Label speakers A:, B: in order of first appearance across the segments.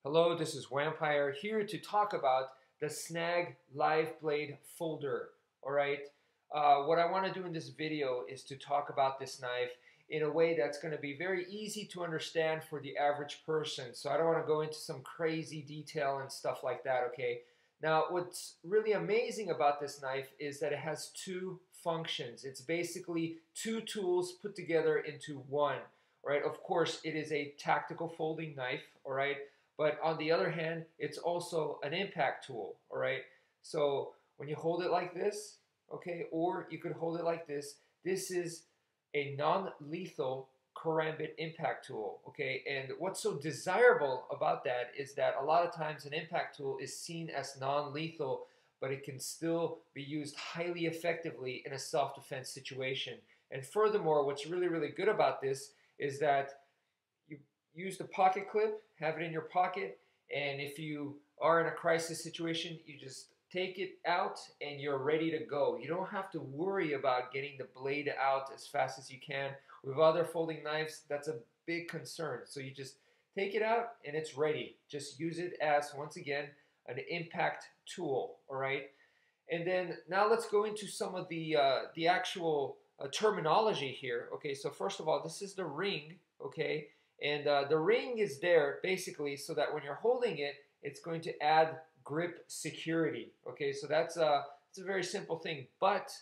A: Hello, this is wmpyr here to talk about the Snag Live Blade folder. Alright, what I want to do in this video is to talk about this knife in a way that's going to be very easy to understand for the average person. So I don't want to go into some crazy detail and stuff like that, okay? Now, what's really amazing about this knife is that it has two functions. It's basically two tools put together into one, right? Of course, it is a tactical folding knife, all right? But on the other hand, it's also an impact tool, all right? So when you hold it like this, okay, or you could hold it like this is a non-lethal karambit impact tool, okay? And what's so desirable about that is that a lot of times an impact tool is seen as non-lethal, but it can still be used highly effectively in a self-defense situation. And furthermore, what's really, really good about this is that you use the pocket clip, have it in your pocket, and if you are in a crisis situation, you just take it out and you're ready to go. You don't have to worry about getting the blade out as fast as you can. With other folding knives, that's a big concern. So you just take it out and it's ready. Just use it as, once again, an impact tool, all right? And then now let's go into some of the actual terminology here. Okay, so first of all, this is the ring, okay? And the ring is there basically so that when you're holding it, it's going to add grip security. Okay, so it's a very simple thing. But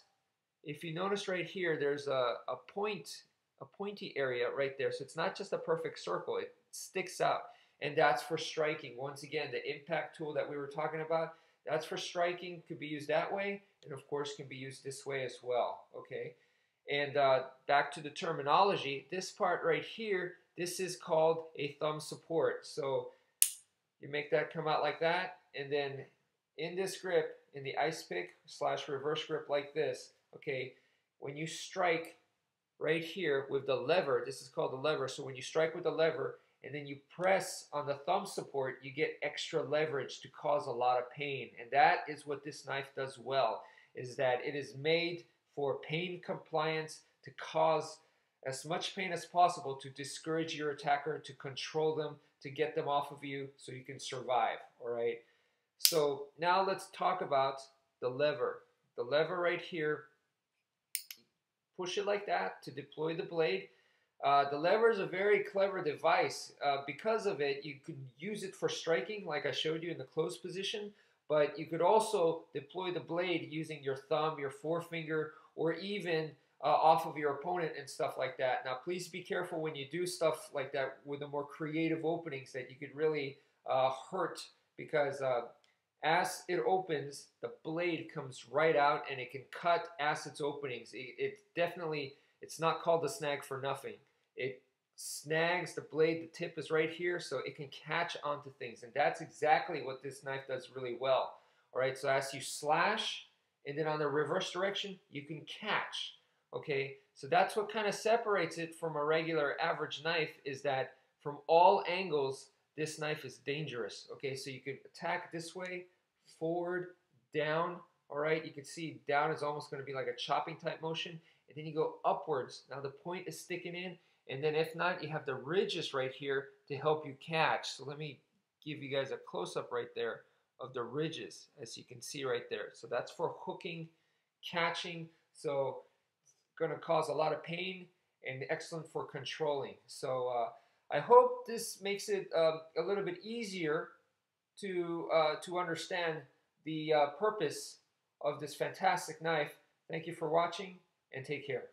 A: if you notice right here, there's a pointy area right there. So it's not just a perfect circle, it sticks out. And that's for striking. Once again, the impact tool that we were talking about, that's for striking, could be used that way, and of course can be used this way as well, okay? And back to the terminology, this part right here, this is called a thumb support. So you make that come out like that, and then in this grip, in the ice pick / reverse grip like this, okay, when you strike right here with the lever, this is called the lever, so when you strike with the lever, and then you press on the thumb support, you get extra leverage to cause a lot of pain. And that is what this knife does well, is that it is made for pain compliance, to cause as much pain as possible, to discourage your attacker, to control them, to get them off of you so you can survive, all right? So now let's talk about the lever. The lever right here, push it like that to deploy the blade. The lever is a very clever device. Because of it, you could use it for striking, like I showed you in the closed position, but you could also deploy the blade using your thumb, your forefinger, or even off of your opponent and stuff like that. Now, please be careful when you do stuff like that with the more creative openings that you could really hurt, because as it opens, the blade comes right out and it can cut as its openings. It definitely, it's not called the Snag for nothing. It snags the blade, the tip is right here, so it can catch onto things. And that's exactly what this knife does really well. All right, so as you slash, and then on the reverse direction, you can catch. Okay, so that's what kind of separates it from a regular average knife, is that from all angles, this knife is dangerous. Okay, so you could attack this way, forward, down. All right, you can see down is almost going to be like a chopping type motion, and then you go upwards. Now the point is sticking in, and then if not, you have the ridges right here to help you catch. So let me give you guys a close-up right there of the ridges, as you can see right there. So that's for hooking, catching. So it's going to cause a lot of pain and excellent for controlling. So I hope this makes it a little bit easier to understand the purpose of this fantastic knife. Thank you for watching, and take care.